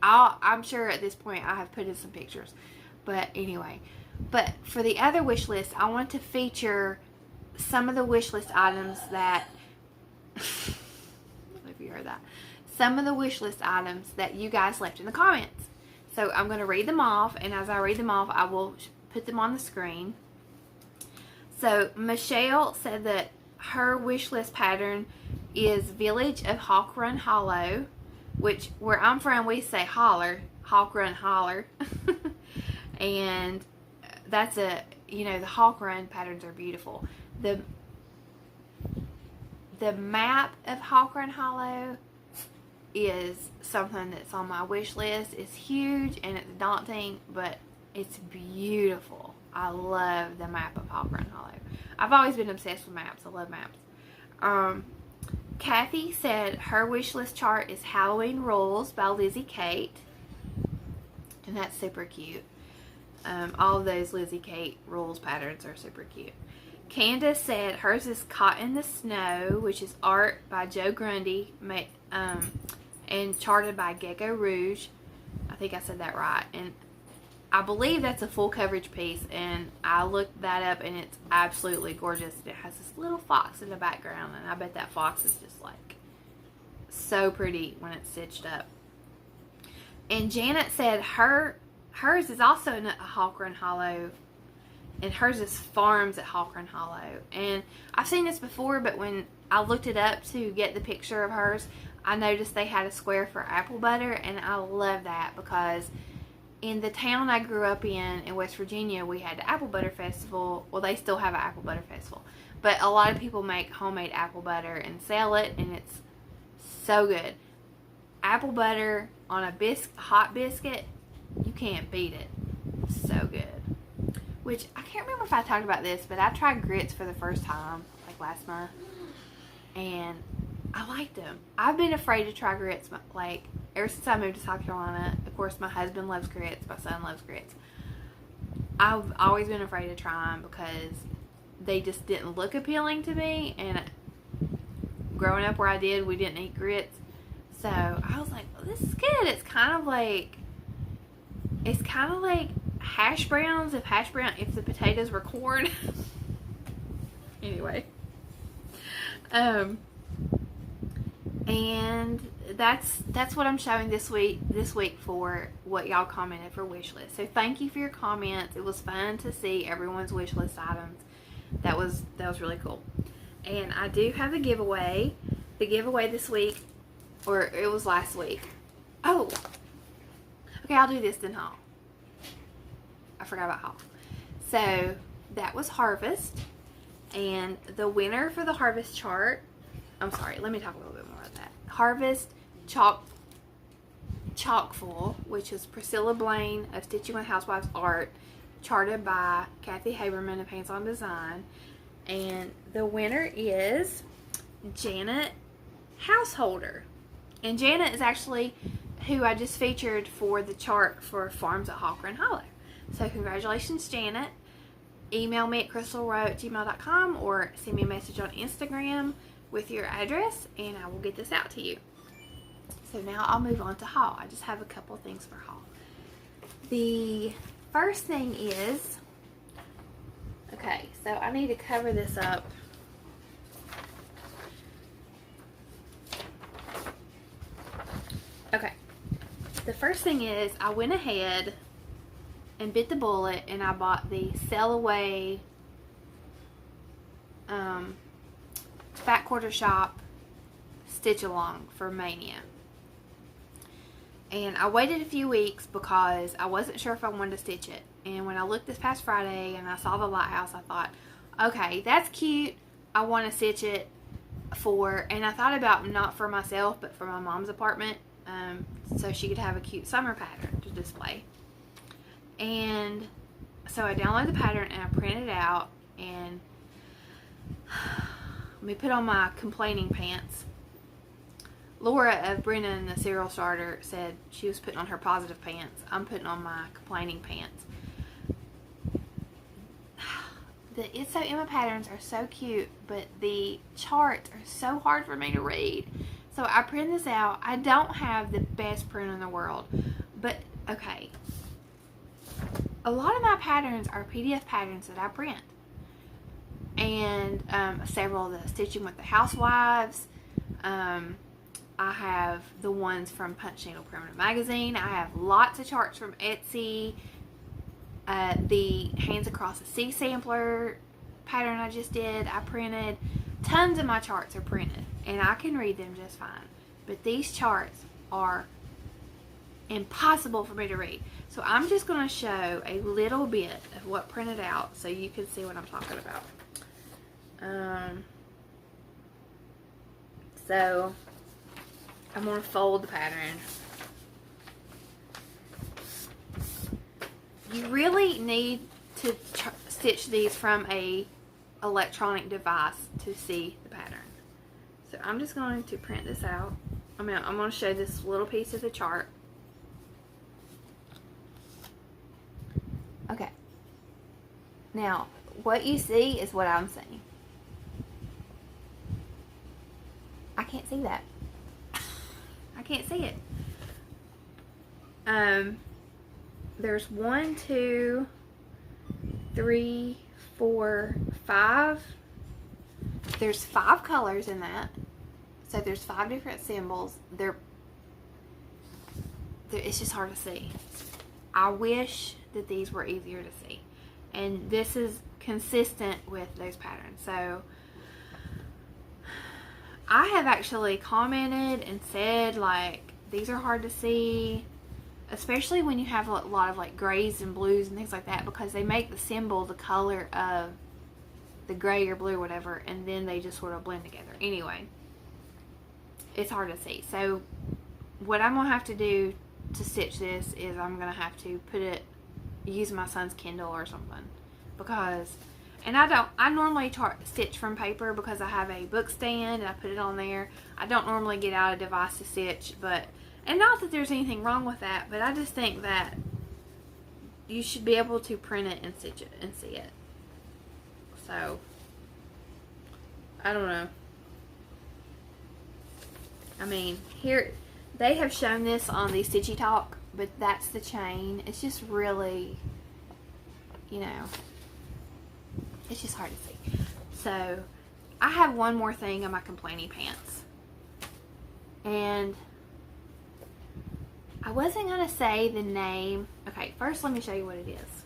I'm sure at this point I have put in some pictures. But anyway. But for the other wish list, I want to feature some of the wish list items that... I don't know if you heard that. Some of the wish list items that you guys left in the comments. So I'm going to read them off. And as I read them off, I will put them on the screen. So Michelle said that her wish list pattern is Village of Hawk Run Hollow, which where I'm from we say holler, Hawk Run Holler. And that's you know, the Hawk Run patterns are beautiful. The map of Hawk Run Hollow is something that's on my wish list. It's huge and it's daunting, but it's beautiful. I love the map of Hawk Run Hollow. I've always been obsessed with maps. I love maps. Kathy said her wish list chart is Halloween Rules by Lizzie Kate. And that's super cute. All of those Lizzie Kate rules patterns are super cute. Candace said hers is Caught in the Snow, which is art by Joe Grundy, and charted by Gecko Rouge. I think I said that right. And I believe that's a full coverage piece, and I looked that up, and it's absolutely gorgeous. It has this little fox in the background, and I bet that fox is just like so pretty when it's stitched up. And Janet said hers is also a Hawk Run Hollow, and hers is Farms at Hawk Run Hollow. And I've seen this before, but when I looked it up to get the picture of hers, I noticed they had a square for apple butter, and I love that because in the town I grew up in West Virginia, we had the Apple Butter Festival. Well, they still have an Apple Butter Festival, but a lot of people make homemade apple butter and sell it, and it's so good. Apple butter on a hot biscuit, you can't beat it. So good. Which, I can't remember if I talked about this, but I tried grits for the first time, like last month, and I liked them. I've been afraid to try grits, like, ever since I moved to South Carolina. Of course, my husband loves grits, my son loves grits. I've always been afraid to try them because they just didn't look appealing to me, and growing up where I did, we didn't eat grits. So, I was like, well, this is good. It's kind of like hash browns if the potatoes were corn. Anyway. And that's what I'm showing this week for what y'all commented for wish list. So thank you for your comments. It was fun to see everyone's wish list items. That was really cool. And I do have a giveaway. The giveaway this week, or it was last week. Oh, okay, I'll do this then haul. I forgot about haul. So that was Harvest, and the winner for the Harvest chart, I'm sorry, let me talk a little bit more about that. Harvest Chockful, which is Priscilla Blaine of Stitching with Housewives Art, charted by Kathy Haberman of Hands On Design. And the winner is Janet Householder. And Janet is actually who I just featured for the chart for Farms at Hawk Run Hollow. So congratulations, Janet. Email me at crystalrow@gmail.com or send me a message on Instagram with your address, and I will get this out to you. So now I'll move on to haul. I just have a couple things for haul. The first thing is, okay, so I need to cover this up. Okay, the first thing is I went ahead and bit the bullet, and I bought the Sell Away Fat Quarter Shop Stitch Along for Mania. And I waited a few weeks because I wasn't sure if I wanted to stitch it. And when I looked this past Friday and I saw the lighthouse, I thought, okay, that's cute. I want to stitch it for, and I thought about not for myself, but for my mom's apartment, so she could have a cute summer pattern to display. And so I downloaded the pattern and I printed it out, and let me put on my complaining pants. Laura of Brennan, the Serial Starter, said she was putting on her positive pants. I'm putting on my complaining pants. The It's So Emma patterns are so cute, but the charts are so hard for me to read. So I print this out. I don't have the best print in the world, but okay. A lot of my patterns are PDF patterns that I print. And several of the Stitching with the Housewives. I have the ones from Punch Needle Permanent Magazine. I have lots of charts from Etsy. The Hands Across the Sea sampler pattern I just did, I printed. Tons of my charts are printed, and I can read them just fine. But these charts are impossible for me to read. So I'm just going to show a little bit of what printed out so you can see what I'm talking about. So I'm going to fold the pattern. You really need to stitch these from a electronic device to see the pattern. So I'm just going to print this out. I'm going to show this little piece of the chart. Okay. Now, what you see is what I'm seeing. I can't see that. I can't see it. There's 1, 2, 3, 4, 5. There's 5 colors in that. So there's 5 different symbols. It's just hard to see. I wish that these were easier to see. And this is consistent with those patterns. So I have actually commented and said, like, these are hard to see, especially when you have a lot of like grays and blues and things like that, because they make the symbol the color of the gray or blue or whatever, and then they just sort of blend together. Anyway, it's hard to see. So what I'm going to have to do to stitch this is I'm going to have to use my son's Kindle or something, because, and I normally stitch from paper because I have a book stand and I put it on there. I don't normally get out a device to stitch, and not that there's anything wrong with that, but I just think that you should be able to print it and stitch it and see it. So, I don't know. I mean, here, they have shown this on the Stitchy Talk, but that's the chain. It's just really, you know, it's just hard to see. So, I have one more thing on my complaining pants. And I wasn't going to say the name. Okay, first let me show you what it is.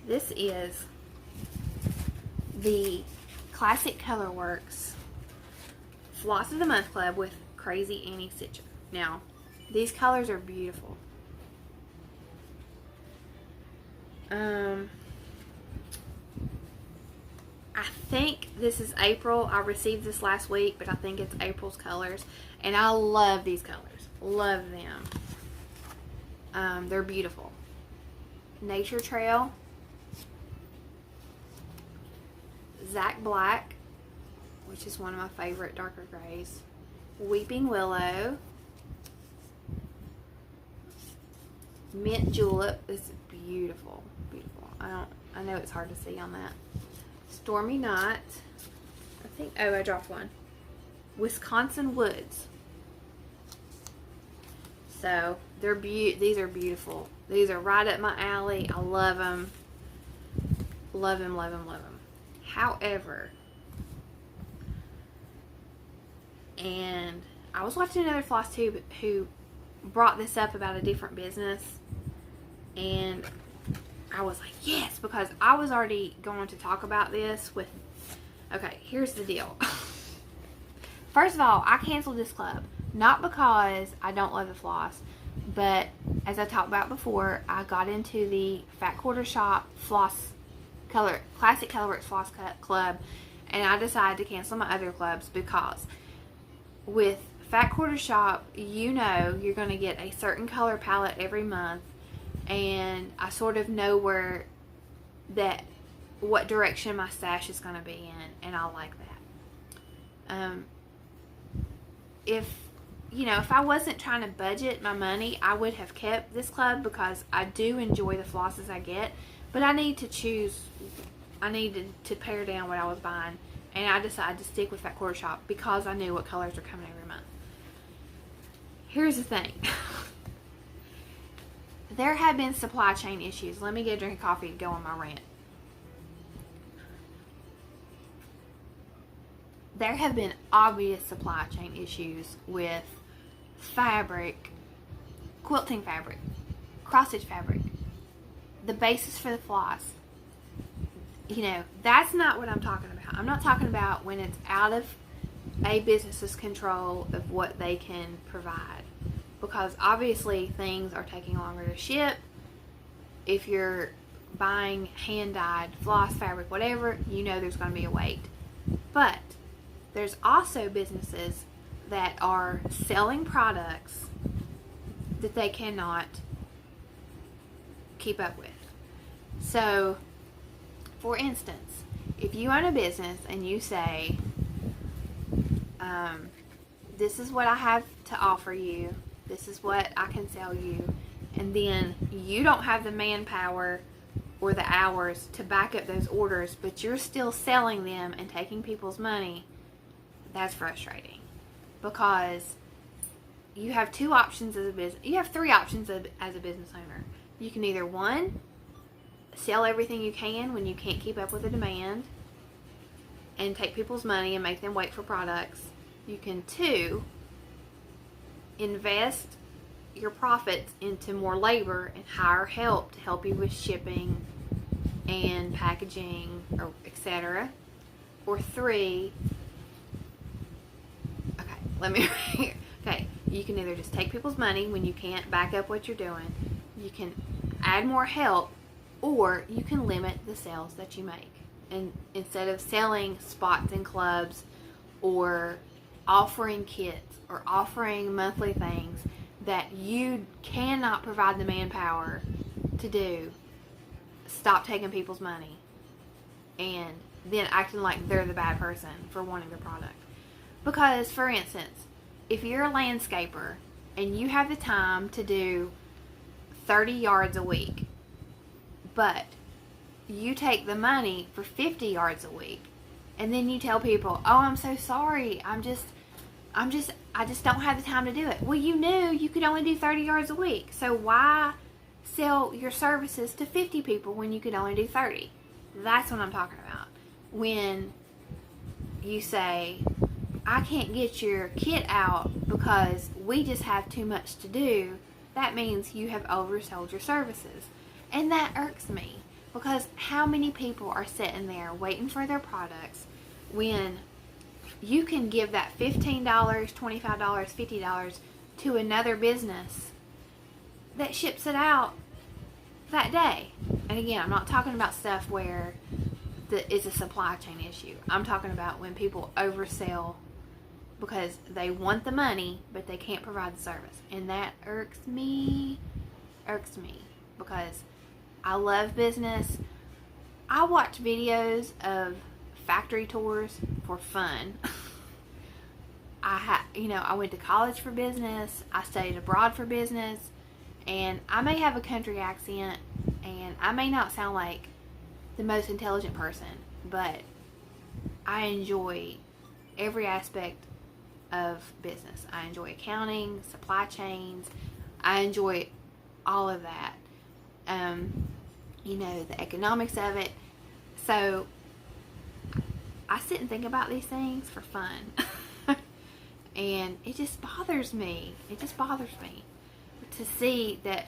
This is the Classic Colorworks Floss of the Month Club with Crazy Annie Stitcher. Now, these colors are beautiful. I think this is April. I received this last week, but I think it's April's colors. And I love these colors. Love them. They're beautiful. Nature Trail. Zach Black, which is one of my favorite darker grays. Weeping Willow. Mint Julep. This is beautiful. Beautiful. I know it's hard to see on that. Stormy Night. I think, oh, I dropped one. Wisconsin Woods. So, these are beautiful. These are right up my alley. I love them. Love them, love them, love them. However, and I was watching another Flosstube who brought this up about a different business, and I was like, yes, because I was already going to talk about this with, okay, here's the deal. First of all, I canceled this club, not because I don't love the floss, but as I talked about before, I got into the Fat Quarter Shop Classic Colorworks Floss Club, and I decided to cancel my other clubs because with Fat Quarter Shop, you know you're going to get a certain color palette every month, and I sort of know where that what direction my stash is going to be in, and I like that. If I wasn't trying to budget my money, I would have kept this club because I do enjoy the flosses I get, but I need to choose. I needed to pare down what I was buying, and I decided to stick with that quarter shop because I knew what colors were coming every month. Here's the thing. There have been supply chain issues. Let me get a drink of coffee to go on my rant. There have been obvious supply chain issues with fabric, quilting fabric, cross-stitch fabric, the basis for the floss. That's not what I'm talking about. I'm not talking about when it's out of a business's control of what they can provide. Because obviously things are taking longer to ship. If you're buying hand-dyed floss fabric, whatever, there's going to be a wait. But there's also businesses that are selling products that they cannot keep up with. So, for instance, if you own a business and you say, this is what I have to offer you, this is what I can sell you, and then you don't have the manpower or the hours to back up those orders, but you're still selling them and taking people's money, that's frustrating. Because you have two options as a business. You have three options as a business owner. You can either, one, sell everything you can when you can't keep up with the demand and take people's money and make them wait for products. You can, two, invest your profits into more labor and hire help to help you with shipping and packaging, or etc. Or three, you can either just take people's money when you can't back up what you're doing, you can add more help, or you can limit the sales that you make. And instead of selling spots in clubs or offering kits or offering monthly things that you cannot provide the manpower to do, stop taking people's money and then acting like they're the bad person for wanting the product. Because, for instance, if you're a landscaper and you have the time to do 30 yards a week, but you take the money for 50 yards a week, and then you tell people, oh, I'm so sorry, I just don't have the time to do it. Well, you knew you could only do 30 yards a week, so why sell your services to 50 people when you could only do 30? That's what I'm talking about. When you say, I can't get your kit out because we just have too much to do, that means you have oversold your services. And that irks me, because how many people are sitting there waiting for their products when you can give that $15, $25, $50 to another business that ships it out that day. And again, I'm not talking about stuff where it's a supply chain issue. I'm talking about when people oversell because they want the money, but they can't provide the service. And that irks me because I love business. I watch videos of factory tours for fun. I went to college for business. I studied abroad for business. And I may have a country accent, and I may not sound like the most intelligent person, but I enjoy every aspect of business. I enjoy accounting, supply chains. I enjoy all of that. The economics of it. So I sit and think about these things for fun. And it just bothers me. To see that,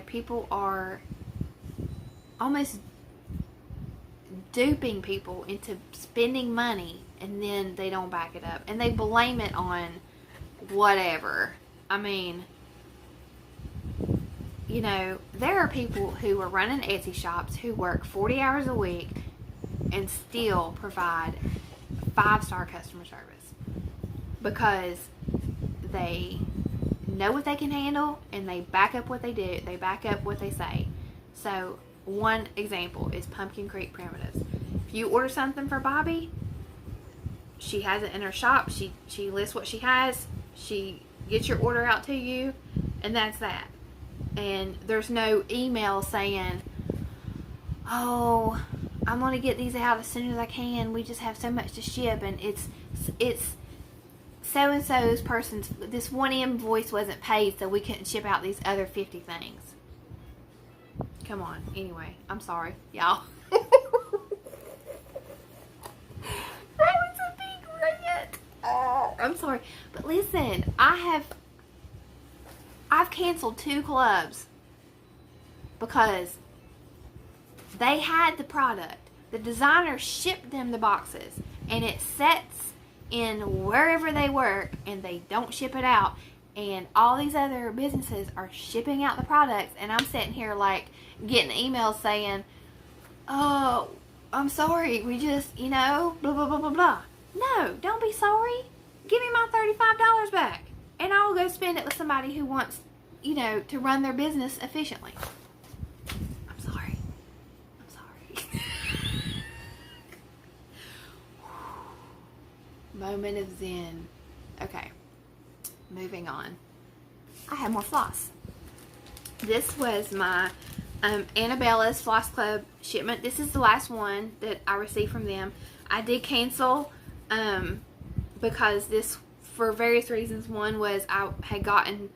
people are almost duping people into spending money, and then they don't back it up. And they blame it on whatever. I mean, there are people who are running Etsy shops who work 40 hours a week and still provide 5-star customer service because they know what they can handle and they back up what they do. They back up what they say. So one example is Pumpkin Creek Primitives. If you order something for Bobby, she has it in her shop. She lists what she has. She gets your order out to you, and that's that. And there's no email saying, oh, I'm going to get these out as soon as I can. We just have so much to ship, and it's so-and-so's person's, this one invoice wasn't paid, so we couldn't ship out these other 50 things. Come on. Anyway, I'm sorry, y'all. That was a big rant. Oh, I'm sorry. But listen, I've canceled 2 clubs because they had the product. The designer shipped them the boxes, and it sets in wherever they work, and they don't ship it out. And all these other businesses are shipping out the products, and I'm sitting here like getting emails saying, oh, I'm sorry, we just, blah, blah, blah, blah, blah. No, don't be sorry. Give me my $35 back, and I'll go spend it with somebody who wants, to run their business efficiently. I'm sorry. Moment of zen. Okay. Moving on. I have more floss. This was my Annabella's Floss Club shipment. This is the last one that I received from them. I did cancel because this, for various reasons. One was I had gotten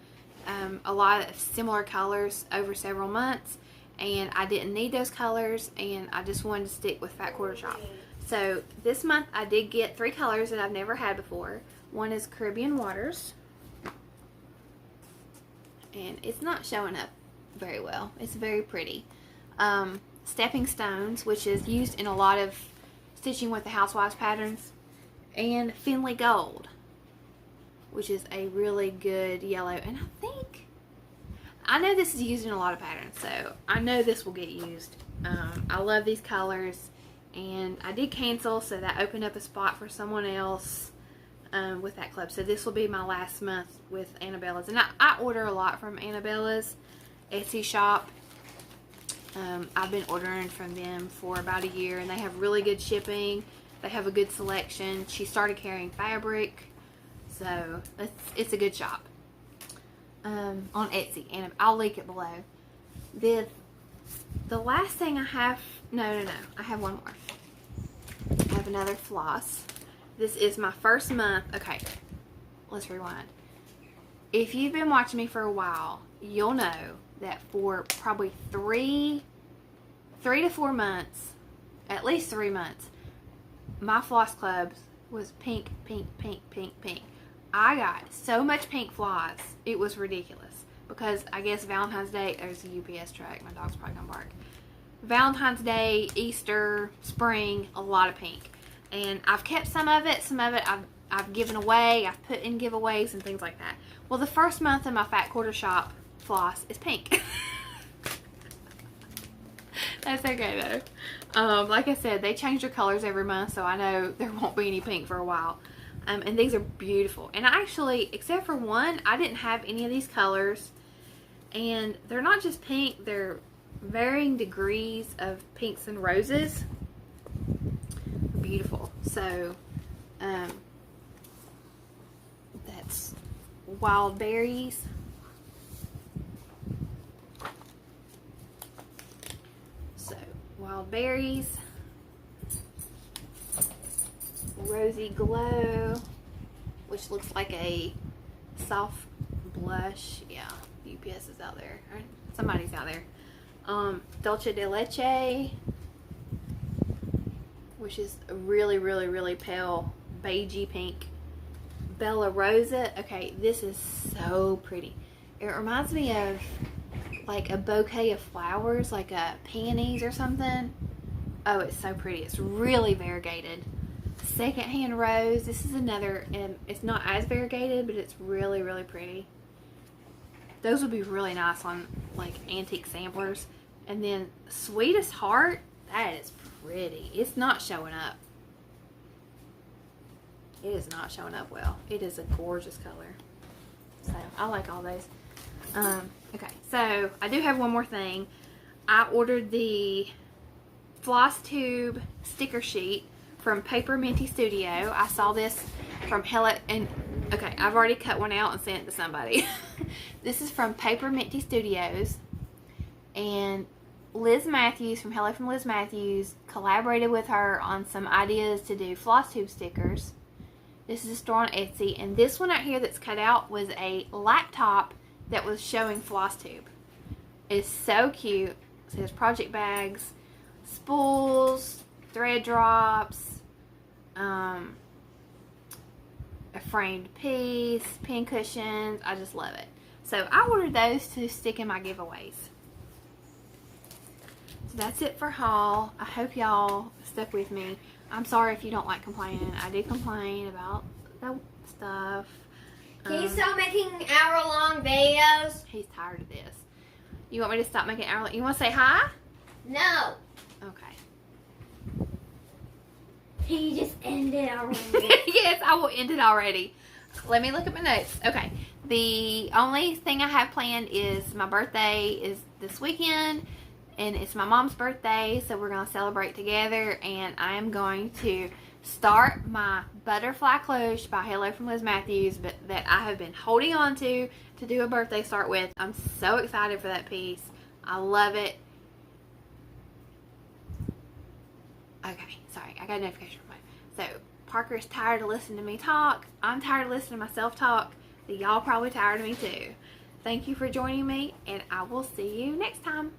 a lot of similar colors over several months, and I didn't need those colors, and I just wanted to stick with Fat Quarter Shop. So this month I did get 3 colors that I've never had before. One is Caribbean Waters. And it's not showing up very well. It's very pretty. Stepping Stones, which is used in a lot of stitching with the Housewives patterns. And Finley Gold, which is a really good yellow. And I know this is used in a lot of patterns, so I know this will get used. I love these colors. And I did cancel, so that opened up a spot for someone else with that club. So this will be my last month with Annabella's. And I order a lot from Annabella's Etsy shop. I've been ordering from them for about a year, and they have really good shipping. They have a good selection. She started carrying fabric, so it's a good shop on Etsy, and I'll link it below. The last thing I have, no, I have one more. I have another floss. This is my first month. Okay, let's rewind. If you've been watching me for a while, you'll know that for probably 3 to 4 months, at least 3 months, my floss clubs was pink, pink, pink, pink, pink. I got so much pink floss, it was ridiculous. Because I guess Valentine's Day, there's a UPS truck, my dog's probably gonna bark. Valentine's Day, Easter, spring, a lot of pink. And I've kept some of it I've given away, I've put in giveaways and things like that. Well, the first month of my Fat Quarter Shop floss is pink. That's okay though. Like I said, they change their colors every month, so I know there won't be any pink for a while. And these are beautiful. And I actually, except for one, I didn't have any of these colors. And they're not just pink, they're varying degrees of pinks and roses. Beautiful. So, that's Wild Berries. So, Wild Berries. Rosy Glow, which looks like a soft blush. Yeah, UPS is out there. Or somebody's out there. Dulce de Leche, which is a really, really, really pale beigey pink. Bella Rosa. Okay, this is so pretty. It reminds me of like a bouquet of flowers, like a peonies or something. Oh, it's so pretty. It's really variegated. Secondhand Rose. This is another, and it's not as variegated, but it's really, really pretty. Those would be really nice on like antique samplers. And then Sweetest Heart. That is pretty. It's not showing up. It is not showing up well. It is a gorgeous color. So I like all those. Okay, so I do have one more thing. I ordered the Flosstube sticker sheet from Paper Minty Studio. I saw this from Hello, and okay, I've already cut one out and sent it to somebody. This is from Paper Minty Studios, and Liz Matthews from Hello from Liz Matthews collaborated with her on some ideas to do Flosstube stickers. This is a store on Etsy, and this one out here that's cut out was a laptop that was showing Flosstube. It's so cute. So there's project bags, spools, thread drops, a framed piece, pin cushions. I just love it. So I ordered those to stick in my giveaways. So that's it for haul. I hope y'all stuck with me. I'm sorry if you don't like complaining. I did complain about the stuff. Can you stop making hour-long videos? He's tired of this. You want me to stop making hour? You want to say hi? No. Okay. He just ended already. Yes, I will end it already. Let me look at my notes. Okay. The only thing I have planned is my birthday is this weekend, and it's my mom's birthday, so we're going to celebrate together, and I am going to start my butterfly cloche by Hello from Liz Matthews, but that I have been holding on to do a birthday start with. I'm so excited for that piece. I love it. Okay, sorry, I got a notification from my phone. So Parker's tired of listening to me talk. I'm tired of listening to myself talk. So y'all probably tired of me too. Thank you for joining me, and I will see you next time.